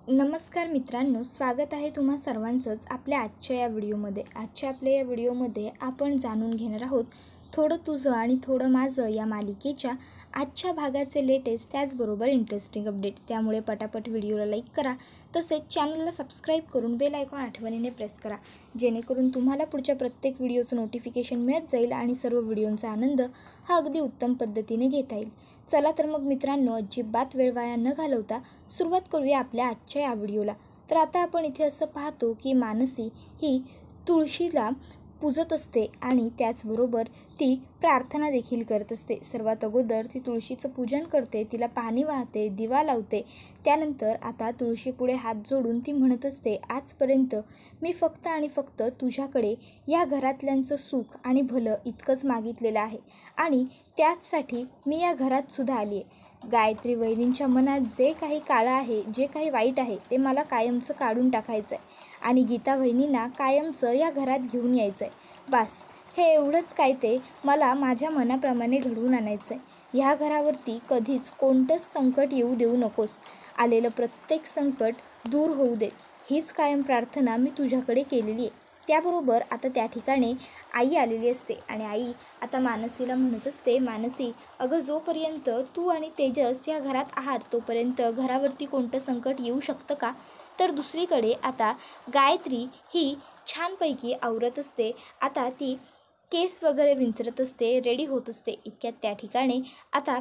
नमस्कार मित्रांनो, स्वागत आहे तुम्हा सर्वांचंच आपल्या आजच्या या व्हिडिओमध्ये. आपल्या या व्हिडिओमध्ये आपण जाणून घेणार आहोत थोडं तुझं आणि थोडं माझं या मालिकेच्या आजच्या भागाचे लेटेस्ट त्याचबरोबर इंटरेस्टिंग अपडेट. त्यामुळे पटापट व्हिडिओला लाईक करा, तसेच चॅनलला सबस्क्राईब करून बेल आयकॉन आठवणीने प्रेस करा, जेणेकरून तुम्हाला पुढच्या प्रत्येक व्हिडिओचं नोटिफिकेशन मिळत जाईल आणि सर्व व्हिडिओंचा आनंद हा अगदी उत्तम पद्धतीने घेता येईल. चला तर मग मित्रांनो, अजिबात वेळ वाया न घालवता सुरुवात करूया आपल्या आजच्या या व्हिडिओला. तर आता आपण इथे असं पाहतो की मानसी ही तुळशीला पूजत असते आणि त्याचबरोबर ती प्रार्थना देखील करत असते. सर्वात अगोदर ती तुळशीचं पूजन करते, तिला पाणी वाहते, दिवा लावते. त्यानंतर आता तुळशीपुढे हात जोडून ती म्हणत असते, आजपर्यंत मी फक्त आणि फक्त तुझ्याकडे या घरातल्यांचं सुख आणि भलं इतकंच मागितलेलं आहे आणि त्याचसाठी मी या घरात सुद्धा आली आहे. गायत्री वहिनींच्या मनात जे काही काळं आहे, जे काही वाईट आहे, ते मला कायमचं काढून टाकायचं आहे आणि गीता वहिनींना कायमचं या घरात घेऊन यायचं आहे. बस हे एवढंच काय, ते मला माझ्या मनाप्रमाणे घडवून आणायचं आहे. ह्या घरावरती कधीच कोणतंच संकट येऊ देऊ नकोस. आलेलं प्रत्येक संकट दूर होऊ देत, हीच कायम प्रार्थना मी तुझ्याकडे केलेली आहे. त्याबरोबर आता त्या ठिकाणी आई आलेली असते आणि आई आता मानसीला म्हणत असते, मानसी अगं, जोपर्यंत तू आणि तेजस या घरात आहात तोपर्यंत घरावरती कोणतं संकट येऊ शकतं का? तर दुसरीकडे आता गायत्री ही छानपैकी आवरत असते. आता ती केस वगैरे विंचरत असते, रेडी होत असते. इतक्यात त्या ठिकाणी आता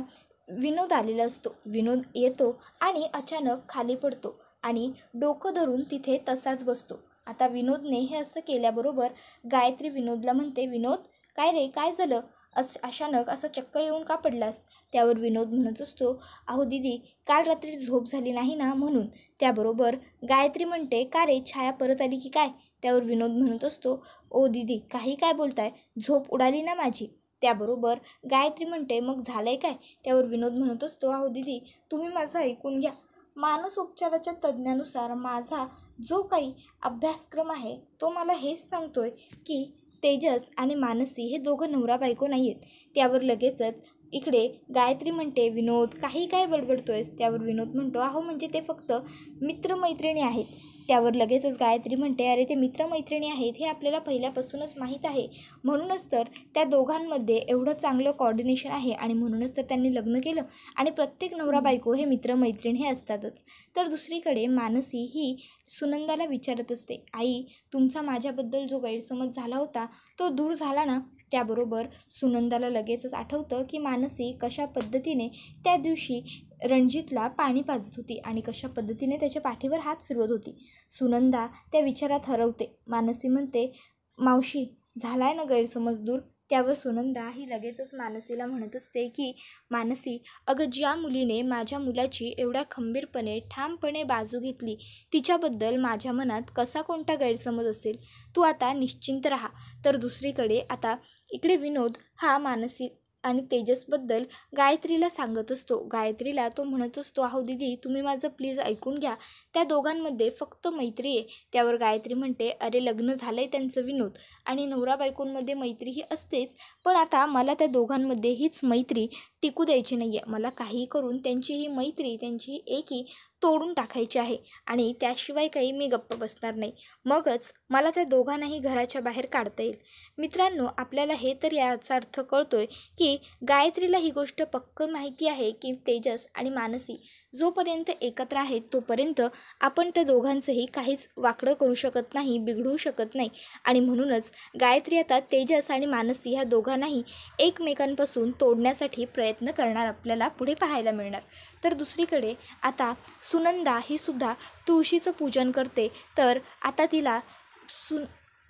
विनोद आलेला असतो. विनोद येतो आणि अचानक खाली पडतो आणि डोकं धरून तिथे तसाच बसतो. आता विनोदने हे असं केल्याबरोबर गायत्री विनोदला म्हणते, विनोद काय रे, काय झालं? अचानक असं चक्कर येऊन का पडलास? त्यावर विनोद म्हणत असतो, अहो दीदी, काल रात्री झोप झाली नाही ना म्हणून. त्याबरोबर गायत्री म्हणते, का रे, छाया परत आली की काय? त्यावर विनोद म्हणत असतो, ओ दीदी, काय बोलताय, झोप उडाली ना माझी. त्याबरोबर गायत्री म्हणते, मग झालंय काय? त्यावर विनोद म्हणत असतो, अहो दीदी, तुम्ही माझं ऐकून घ्या. मानसोपचाराच्या तज्ज्ञानुसार माझा जो काही अभ्यासक्रम आहे तो मला हेच सांगतोय की तेजस आणि मानसी हे दोघं नवरा बायको नाही आहेत. त्यावर लगेचच इकडे गायत्री म्हणते, विनोद काय बडबडतोयस? त्यावर विनोद म्हणतो, अहो म्हणजे ते फक्त मित्रमैत्रिणी आहेत. त्यावर लगेचच गायत्री म्हणते, अरे ते मित्रमैत्रिणी आहेत हे आपल्याला पहिल्यापासूनच माहीत आहे, म्हणूनच तर त्या दोघांमध्ये एवढं चांगलं कॉर्डिनेशन आहे आणि म्हणूनच तर त्यांनी लग्न केलं आणि प्रत्येक नवरा बायको हे मित्रमैत्रीण हे असतातच. तर दुसरीकडे मानसी ही सुनंदाला विचारत असते, आई, तुमचा माझ्याबद्दल जो गैरसमज झाला होता तो दूर झाला ना? त्याबरोबर सुनंदाला लगेचच आठवतं की मानसी कशा पद्धतीने त्या दिवशी रणजितला पाणी पाजत होती आणि कशा पद्धतीने त्याच्या पाठीवर हात फिरवत होती. सुनंदा त्या विचारात हरवते. मानसी म्हणते, मावशी, झालाय ना गैरसमज दूर? त्यावर सुनंदा ही लगेचच मानसीला म्हणत असते की मानसी, अगं, ज्या मुलीने माझ्या मुलाची एवढ्या खंबीरपणे ठामपणे बाजू घेतली तिच्याबद्दल माझ्या मनात कसा कोणता गैरसमज असेल? तू आता निश्चिंत राहा. तर दुसरीकडे आता इकडे विनोद हा मानसी आणि तेजसबद्दल गायत्रीला सांगत असतो. गायत्रीला तो म्हणत असतो, अहो दीदी, तुम्ही माझं प्लीज ऐकून घ्या, त्या दोघांमध्ये फक्त मैत्री आहे. त्यावर गायत्री म्हणते, अरे लग्न झालं आहे त्यांचं विनोद आणि नवरा बायकोंमध्ये मैत्री ही असतेच, पण आता मला त्या दोघांमध्ये हीच मैत्री टिकू द्यायची नाही आहे. मला काही करून त्यांची ही मैत्री, त्यांची ही एकी तोडून टाकायची आहे आणि त्याशिवाय काही मी गप्प बसणार नाही. मगच मला त्या दोघांनाही घराच्या बाहेर काढता येईल. मित्रांनो, आपल्याला हे तर याचा अर्थ कळतोय की गायत्रीला ही गोष्ट पक्क माहिती आहे की तेजस आणि मानसी जोपर्यंत एकत्र आहेत तोपर्यंत आपण त्या दोघांचंही काहीच वाकडं करू शकत नाही, बिघडवू शकत नाही आणि म्हणूनच गायत्री आता तेजस आणि मानसी ह्या दोघांनाही एकमेकांपासून तोडण्यासाठी प्रयत्न करणार आपल्याला पुढे पाहायला मिळणार. तर दुसरीकडे आता सुनंदा ही सुद्धा तुळशीचं पूजन करते. तर आता तिला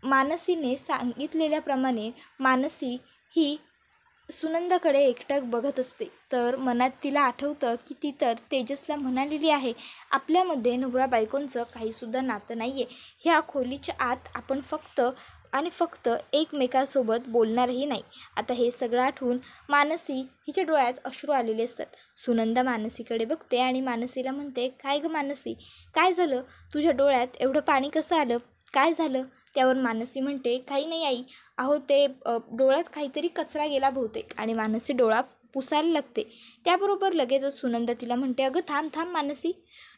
मानसीने सांगितलेल्याप्रमाणे मानसी ही सुनंदाकडे एकटक बघत असते. तर मनात तिला आठवतं की ती तर तेजसला म्हणालेली आहे, आपल्यामध्ये नवरा बायकोंचं काहीसुद्धा नातं नाही आहे. ह्या खोलीच्या आत आपण फक्त आणि फक्त एकमेकांसोबत बोलणारही नाही. आता हे सगळं आठवून मानसी हिच्या डोळ्यात अश्रू आलेले असतात. सुनंदा मानसीकडे बघते आणि मानसीला म्हणते, काय गं मानसी, काय झालं? तुझ्या डोळ्यात एवढं पाणी कसं आलं? काय झालं? त्यावर मानसी म्हणते, काही नाही आई, अहो ते डोळ्यात काहीतरी कचरा गेला बहुतेक. आणि मानसी डोळा पुसायला लागते. त्याबरोबर लगेचच सुनंदा तिला म्हणते, अगं थांब थांब मानसी.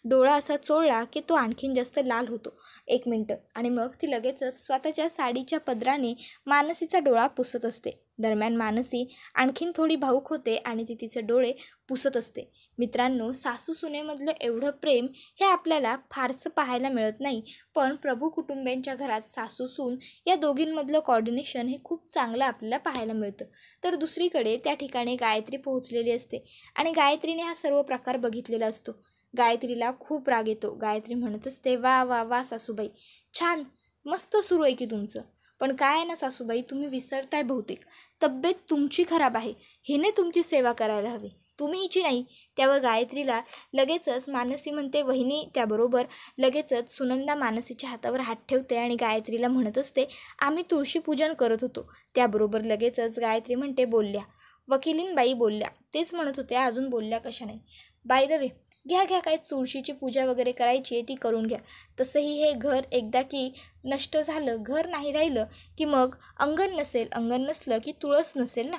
डोळा असा चोळला की तो आणखीन जास्त लाल होतो. 1 मिनटं. आणि मग ती लगेचच स्वतःच्या साडीच्या पदराने मानसीचा डोळा पुसत असते. दरम्यान मानसी आणखीन थोडी भावूक होते आणि ती तिचे डोळे पुसत असते. मित्रांनो, सासू सुनेमधलं एवढं प्रेम हे आपल्याला फारसं पाहायला मिळत नाही, पण प्रभू कुटुंबियांच्या घरात सासू सून या दोघींमधलं कॉर्डिनेशन हे खूप चांगलं आपल्याला पाहायला मिळतं. तर दुसरीकडे त्या ठिकाणी गायत्री पोहोचलेली असते आणि गायत्रीने हा सर्व प्रकार बघितलेला असतो. गायत्रीला खूप राग येतो. गायत्री म्हणत असते, वा वा वा सासूबाई, छान, मस्त सुरू आहे की तुमचं. पण काय आहे ना सासूबाई, तुम्ही विसरताय बहुतेक. तब्येत तुमची खराब आहे. हिने तुमची सेवा करायला हवी, तुम्ही हिची नाही. त्यावर गायत्रीला लगेचच मानसी म्हणते, वहिनी. त्याबरोबर लगेचच सुनंदा मानसीच्या हातावर हात ठेवते आणि गायत्रीला म्हणत असते, आम्ही तुळशीपूजन करत होतो. त्याबरोबर लगेचच गायत्री म्हणते, बोलल्या वकिलीनबाई बोलल्या, तेच म्हणत होत्या, अजून बोलल्या कशा नाही. बाय द वे, घ्या काय तुळशीची पूजा वगैरे करायची आहे ती करून घ्या. तसंही हे घर एकदा की नष्ट झालं, घर नाही राहिलं की मग अंगण नसेल, अंगण नसलं की तुळस नसेल ना.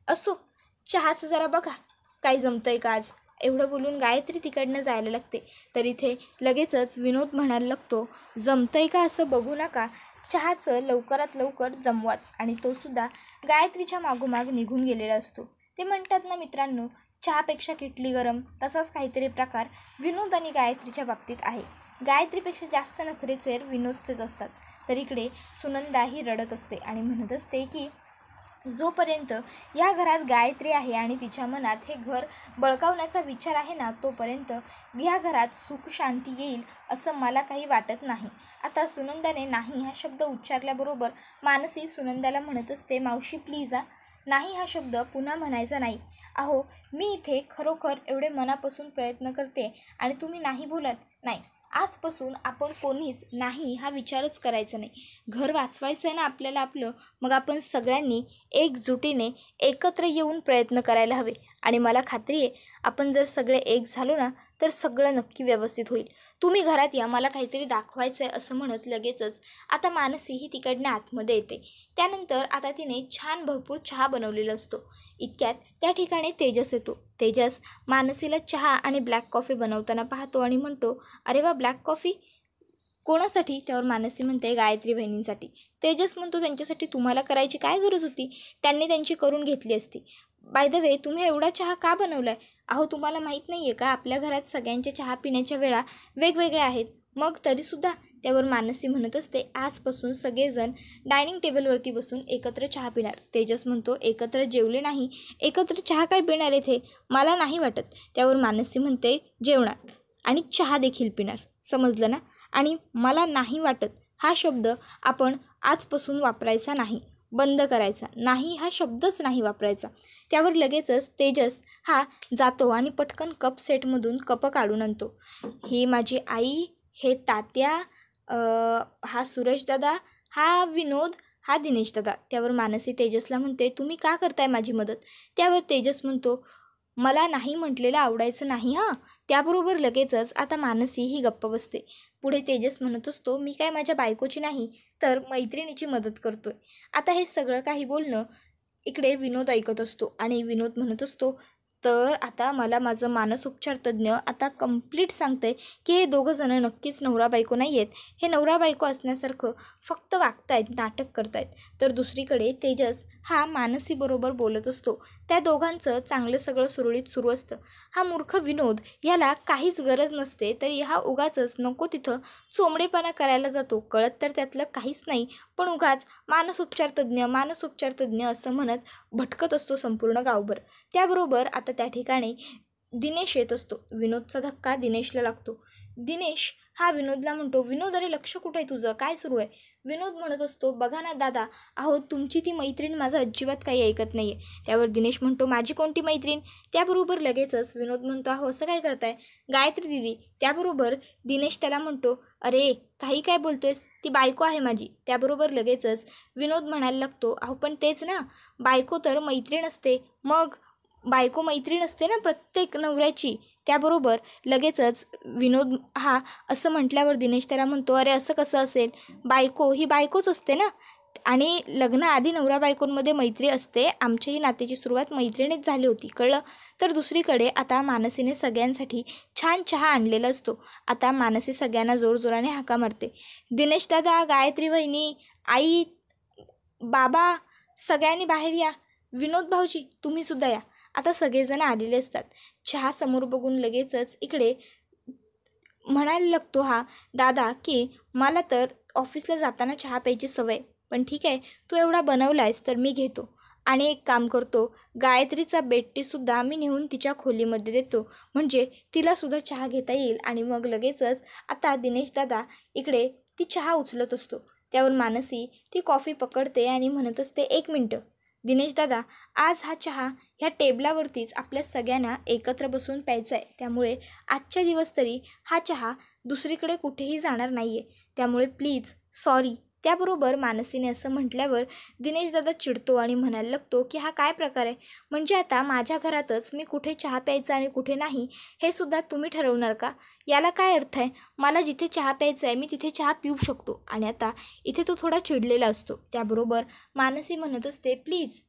असो, चहाचं जरा बघा काय जमतंय का आज. एवढं बोलून गायत्री तिकडनं जायला लागते. तर इथे लगेचच विनोद म्हणायला लागतो, जमतंय का असं बघू नका, चहाचं लवकरात लवकर जमवाच. आणि तो सुद्धा गायत्रीच्या मागोमाग निघून गेलेला असतो. ते म्हणतात ना मित्रांनो, चहापेक्षा किटली गरम, तसाच काहीतरी प्रकार विनोद आणि गायत्रीच्या बाबतीत आहे. गायत्रीपेक्षा जास्त नखरेचेर विनोदचेच असतात. तर इकडे सुनंदा ही रडत असते आणि म्हणत असते की जोपर्यंत या घरात गायत्री आहे आणि तिच्या मनात हे घर बळकावण्याचा विचार आहे ना, तोपर्यंत या घरात सुख शांती येईल असं मला काही वाटत नाही. आता सुनंदाने नाही हा शब्द उच्चारल्याबरोबर मानसी सुनंदाला म्हणत असते, मावशी प्लीज नाही हा शब्द पुन्हा म्हणायचा नाही. अहो, मी इथे खरोखर एवढे मनापासून प्रयत्न करते आणि तुम्ही नाही बोलाल. नाही, आजपासून आपण कोणीच नाही हा विचारच करायचा नाही. घर वाचवायचं आहे ना आपल्याला आपलं, मग आपण सगळ्यांनी एकजुटीने एकत्र येऊन प्रयत्न करायला हवे. आणि मला खात्री आहे, आपण जर सगळे एक झालो ना तर सगळं नक्की व्यवस्थित होईल. तुम्ही घरात या, मला काहीतरी दाखवायचं आहे असं म्हणत लगेचच आता मानसी ही तिकडनं आतमध्ये येते. त्यानंतर आता तिने छान भरपूर चहा बनवलेला असतो. इतक्यात त्या ठिकाणी तेजस येतो. तेजस मानसीला चहा आणि ब्लॅक कॉफी बनवताना पाहतो आणि म्हणतो, अरे वा, ब्लॅक कॉफी कोणासाठी? त्यावर मानसी म्हणते, गायत्री बहिणींसाठी. तेजस म्हणतो, त्यांच्यासाठी तुम्हाला करायची काय गरज होती? त्यांनी त्यांची करून घेतली असती. बाय द वे, तुम्ही एवढा चहा का बनवला आहे? अहो, तुम्हाला माहीत नाही आहे का, आपल्या घरात सगळ्यांच्या चहा पिण्याच्या वेळा वेगवेगळ्या आहेत. मग तरीसुद्धा. त्यावर मानसी म्हणत असते, आजपासून सगळेजण डायनिंग टेबलवरती बसून एकत्र चहा पिणार. तेजस म्हणतो, एकत्र जेवले नाही, एकत्र चहा काय पिणार इथे? मला नाही वाटत. त्यावर मानसी म्हणते, जेवणार आणि चहा देखील पिणार, समजलं ना? आणि मला नाही वाटत हा शब्द आपण आजपासून वापरायचा नाही, बंद करायचा नाही, हा शब्दच नाही वापरायचा. त्यावर लगेचच तेजस हा जातो आणि पटकन कप सेटमधून कपं काढून आणतो. ही माझी आई, हे तात्या, हा सुरेश दादा, हा विनोद, हा दिनेश दादा. त्यावर मानसी तेजसला म्हणते, तुम्ही का करताय माझी मदत? त्यावर तेजस म्हणतो, मला नाही म्हटलेलं आवडायचं नाही हां. त्याबरोबर लगेचच आता मानसी ही गप्प बसते. पुढे तेजस म्हणत असतो, मी काय माझ्या बायकोची नाही तर मैत्रिणीची मदत करतोय. आता हे सगळं काही बोलणं इकडे विनोद ऐकत असतो आणि विनोद म्हणत असतो, तर आता मला माझं मानसोपचार तज्ज्ञ आता कंप्लीट सांगते की हे दोघंजणं नक्कीच नवरा बायको नाही आहेत. हे नवरा बायको असण्यासारखं फक्त वागतायत, नाटक करतायत. तर दुसरीकडे तेजस हा मानसीबरोबर बोलत असतो. त्या दोघांचं चांगलं सगळं सुरळीत सुरू असतं. हा मूर्ख विनोद याला काहीच गरज नसते तरी हा उगाचच नको तिथं चोमडेपणा करायला जातो. कळत तर त्यातलं काहीच नाही, पण उगाच मानसोपचार तज्ज्ञ असं म्हणत भटकत असतो संपूर्ण गावभर. त्याबरोबर आता त्या ठिकाणी दिनेश येत असतो. विनोदचा धक्का दिनेशला लागतो. दिनेश हा विनोदला म्हणतो, विनोद अरे लक्ष कुठं आहे तुझं, काय सुरू आहे? विनोद म्हणत असतो, बघा ना दादा, अहो तुमची ती मैत्रीण माझं अजिबात काही ऐकत नाही आहे. त्यावर दिनेश म्हणतो, माझी कोणती मैत्रीण? त्याबरोबर लगेचच विनोद म्हणतो, अहो असं काय करताय, गायत्री दिदी. त्याबरोबर दिनेश त्याला म्हणतो, अरे काही काय बोलतोयस, ती बायको आहे माझी. त्याबरोबर लगेचच विनोद म्हणायला लागतो, अहो पण तेच ना, बायको तर मैत्रीण असते. मग बायको मैत्रीण असते ना प्रत्येक नवऱ्याची. त्याबरोबर लगेचच विनोद हा असं म्हटल्यावर दिनेश त्याला म्हणतो, अरे असं कसं असेल, बायको ही बायकोच असते ना. आणि लग्नाआधी नवरा बायकोंमध्ये मैत्री असते. आमच्याही नात्याची सुरुवात मैत्रिणीच झाली होती, कळलं. तर दुसरीकडे आता मानसीने सगळ्यांसाठी छान चहा आणलेला असतो. आता मानसी सगळ्यांना जोरजोराने हाका मारते. दिनेश दादा, गायत्री वहिनी, आई, बाबा, सगळ्यांनी बाहेर या. विनोद भाऊजी, तुम्हीसुद्धा या. आता सगळेजण आलेले असतात. चहा समोर बघून लगेचच इकडे म्हणायला लागतो हा दादा की मला तर ऑफिसला जाताना चहा प्यायची सवय, पण ठीक आहे, तू एवढा बनवलायस तर मी घेतो. आणि एक काम करतो, गायत्रीचा बेडटीसुद्धा मी नेऊन तिच्या खोलीमध्ये देतो, म्हणजे तिलासुद्धा चहा घेता येईल. आणि मग लगेचच आता दिनेश दादा इकडे ती चहा उचलत असतो. त्यावर मानसी ती कॉफी पकडते आणि म्हणत असते, 1 मिनटं दिनेश दादा, आज हा चहा ह्या टेबलावरतीच आपल्या सगळ्यांना एकत्र बसून प्यायचा आहे. त्यामुळे आजच्या दिवस तरी हा चहा दुसरीकडे कुठेही जाणार नाही आहे. त्यामुळे प्लीज सॉरी. त्याबरोबर मानसीने असं म्हटल्यावर दिनेश दादा चिडतो आणि म्हणायला लागतो की हा काय प्रकार आहे? म्हणजे आता माझ्या घरातच मी कुठे चहा प्यायचा आणि कुठे नाही हे सुद्धा तुम्ही ठरवणार का? याला काय अर्थ आहे? मला जिथे चहा प्यायचा आहे मी तिथे चहा पिऊ शकतो. आणि आता इथे तो थोडा चिडलेला असतो. त्याबरोबर मानसी म्हणत असते, प्लीज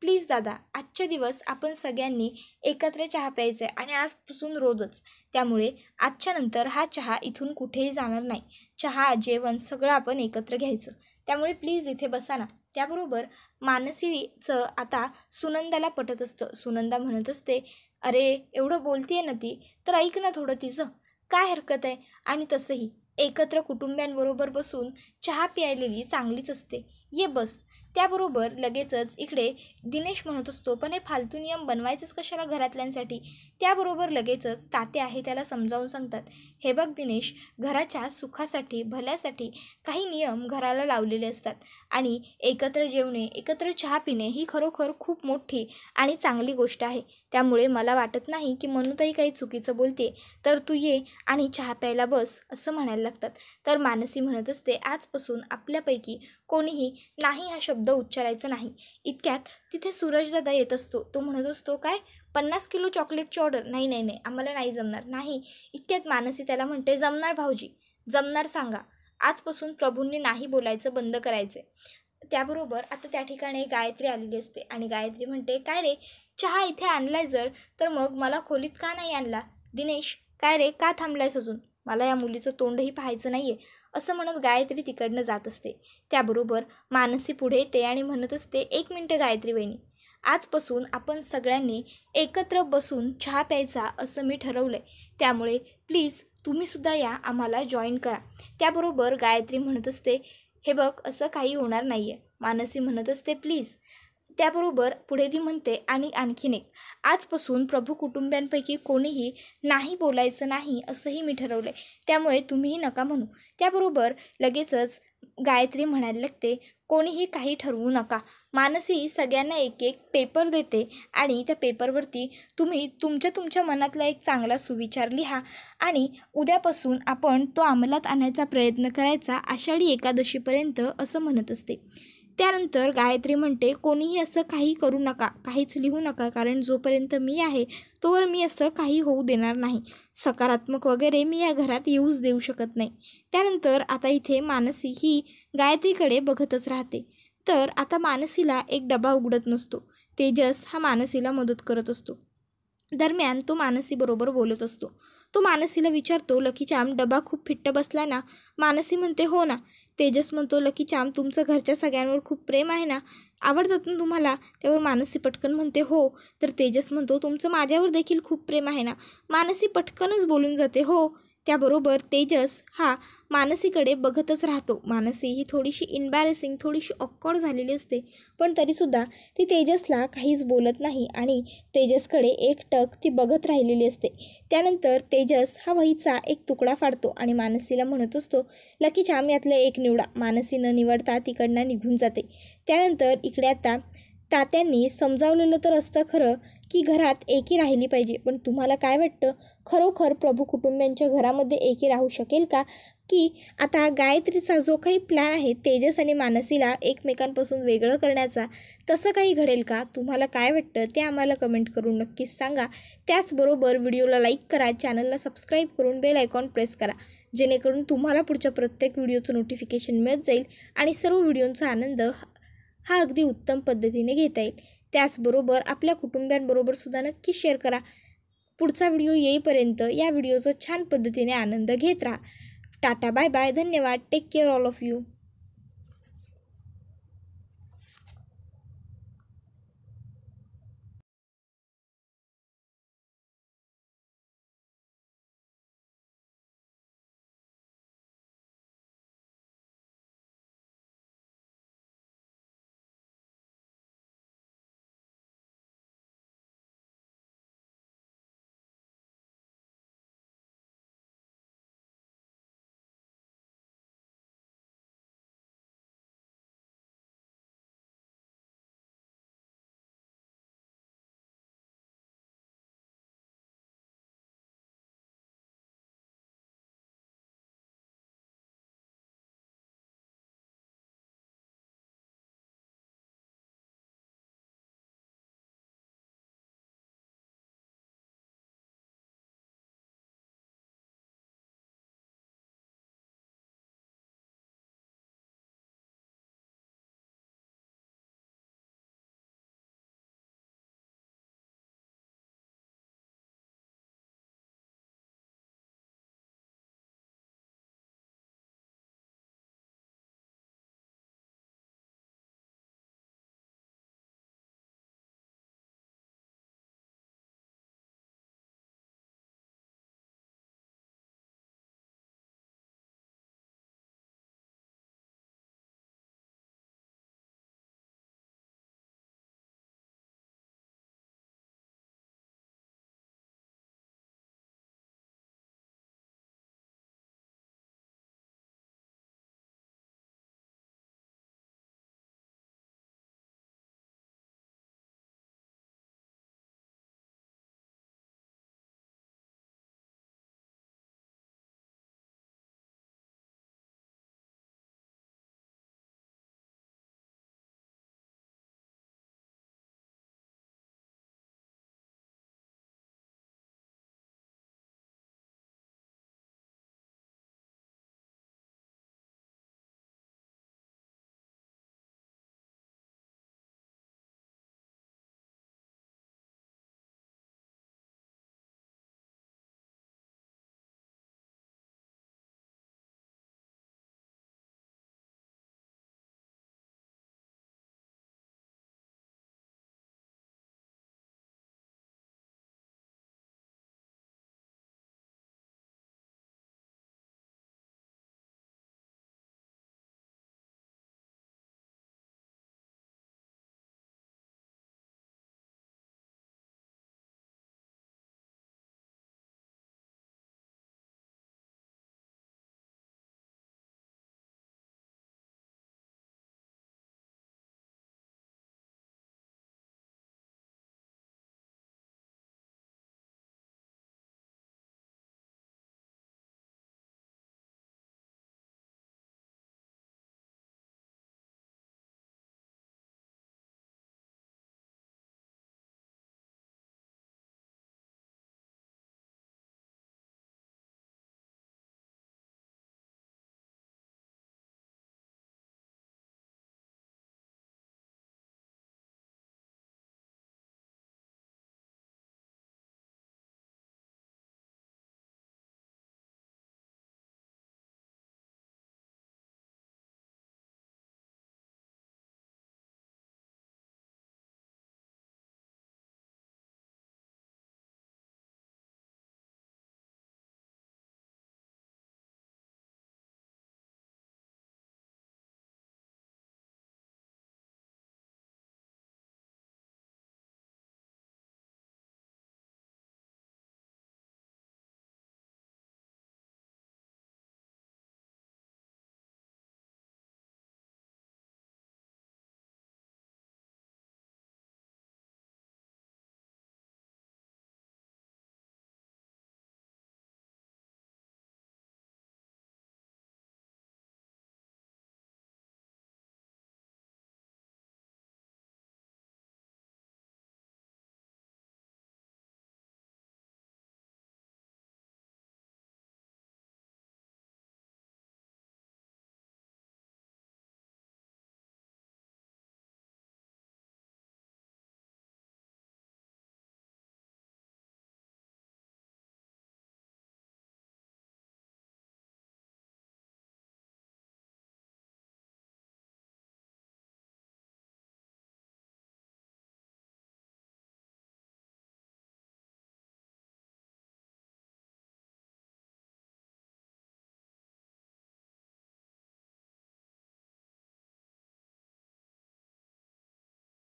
प्लीज दादा, आजच्या दिवस आपण सगळ्यांनी एकत्र चहा प्यायचा आहे आणि आजपासून रोजच. त्यामुळे आजच्या नंतर हा चहा इथून कुठेही जाणार नाही. चहा, जेवण सगळं आपण एकत्र घ्यायचं. त्यामुळे प्लीज इथे बसा ना. त्याबरोबर मानसीचं आता सुनंदाला पटत असतं. सुनंदा म्हणत असते, अरे एवढं बोलतीये ना ती, तर ऐक ना थोडं तिचं, काय हरकत आहे? आणि तसंही एकत्र कुटुंबियांबरोबर बसून चहा प्यायलेली चांगलीच असते, ये बस. त्याबरोबर लगेचच इकडे दिनेश म्हणत असतो, पण हे फालतू नियम बनवायचंच कशाला घरातल्यांसाठी? त्याबरोबर लगेचच तात्या आहे त्याला समजावून सांगतात, हे बघ दिनेश, घराच्या सुखासाठी, भल्यासाठी काही नियम घराला लावलेले असतात. आणि एकत्र जेवणे, एकत्र चहा पिणे ही खरोखर खूप मोठी आणि चांगली गोष्ट आहे. त्यामुळे मला वाटत नाही की मनूताई काही चुकीचं बोलते, तर तू ये आणि चहा प्यायला बस, असं म्हणायला लागतात. तर मानसी म्हणत असते, आजपासून आपल्यापैकी कोणीही नाही हा शब्द उच्चारायचा नाही. इतक्यात तिथे सूरजदादा येत असतो. तो म्हणत असतो, काय 50 किलो चॉकलेटची ऑर्डर? नाही नाही नाही, आम्हाला नाही जमणार. नाही. इतक्यात मानसी त्याला म्हणते, जमणार भाऊजी, जमणार. सांगा, आजपासून प्रभूंनी नाही बोलायचं बंद करायचे. त्याबरोबर आता त्या ठिकाणी गायत्री आलेली असते आणि गायत्री म्हणते, काय रे, चहा इथे आणलाय जर, तर मग मला खोलीत का नाही आणला? दिनेश, काय रे, का थांबलायस अजून? मला या मुलीचं तोंडही पाहायचं नाही आहे, असं म्हणत गायत्री तिकडनं जात असते. त्याबरोबर मानसी पुढे येते आणि म्हणत असते, 1 मिनटं गायत्री वहिनी, आजपासून आपण सगळ्यांनी एकत्र बसून चहा प्यायचा असं मी ठरवलं आहे. त्यामुळे प्लीज तुम्हीसुद्धा या, आम्हाला जॉईन करा. त्याबरोबर गायत्री म्हणत असते, हे बघ, असं काही होणार नाही आहे. मानसी म्हणत असते, प्लीज. त्याबरोबर पुढे ती म्हणते, आणि आणखीन एक, आजपासून प्रभू कुटुंबियांपैकी कोणीही नाही बोलायचं नाही असंही मी ठरवलं आहे. त्यामुळे तुम्हीही नका म्हणू. त्याबरोबर लगेचच गायत्री म्हणायला लागते, कोणीही काही ठरवू नका. मानसी सगळ्यांना एक एक पेपर देते आणि त्या पेपरवरती तुम्ही तुमच्या मनातला एक चांगला सुविचार लिहा आणि उद्यापासून आपण तो अंमलात आणायचा प्रयत्न करायचा आषाढी एकादशीपर्यंत, असं म्हणत असते. त्यानंतर गायत्री म्हणते, कोणीही असं काही करू नका, काहीच लिहू नका, कारण जोपर्यंत मी आहे तोवर मी असं काही होऊ देणार नाही. सकारात्मक वगैरे मी या घरात येऊच देऊ शकत नाही. त्यानंतर आता इथे मानसी ही गायत्रीकडे बघतच राहते. तर आता मानसीला एक डबा उघडत नसतो. तेजस हा मानसीला मदत करत असतो. दरम्यान तो मानसीबरोबर बोलत असतो. तो मानसीला विचारतो, लकी चाम, डबा खूप फिट्ट बसला ना? मानसी म्हणते, हो ना. तेजस म्हणतो, लकी चाम, तुमचं घरच्या सगळ्यांवर खूप प्रेम आहे ना? आवडतात ना तुम्हाला? त्यावर मानसी पटकन म्हणते, हो. तर तेजस म्हणतो, तुमचं माझ्यावर देखील खूप प्रेम आहे ना? मानसी पटकनच बोलून जाते, हो. त्याबरोबर तेजस हा मानसीकडे बघतच राहतो. मानसी ही थोडीशी इम्बॅरेसिंग, थोडीशी ऑकवर्ड झालेली असते, पण तरीसुद्धा ती तेजसला काहीच बोलत नाही आणि तेजसकडे एकटक ती बघत राहिलेली असते. त्यानंतर तेजस हा वहीचा एक तुकडा फाडतो आणि मानसीला म्हणत असतो, लकी चाम, यातलं एक निवडा. मानसी न निवडता तिकडनं निघून जाते. त्यानंतर इकडे आता तात्यांनी समजावलेलं तर असतं खरं की घरात एकी राहिली पाहिजे, पण तुम्हाला काय वाटतं, खरोखर प्रभू कुटुंबियांच्या घरामध्ये एकी राहू शकेल का? की आता गायत्रीचा जो काही प्लॅन आहे तेजस आणि मानसीला एकमेकांपासून वेगळं करण्याचा, तसं काही घडेल का? तुम्हाला काय वाटतं ते आम्हाला कमेंट करून नक्कीच सांगा. त्याचबरोबर व्हिडिओला लाईक करा, चॅनलला सबस्क्राईब करून बेल आयकॉन प्रेस करा. जेणेकरून तुम्हाला पुढच्या प्रत्येक व्हिडिओचं नोटिफिकेशन मिळत जाईल आणि सर्व व्हिडिओंचा आनंद हा अगदी उत्तम पद्धतीने घेता येईल। त्याचबरोबर आपल्या कुटुंबियांबरोबर सुद्धा नक्की शेअर करा। पुढचा व्हिडिओ येईपर्यंत या व्हिडिओचा छान पद्धतीने आनंद घेत राहा। टाटा बाय बाय, धन्यवाद, take care all of you.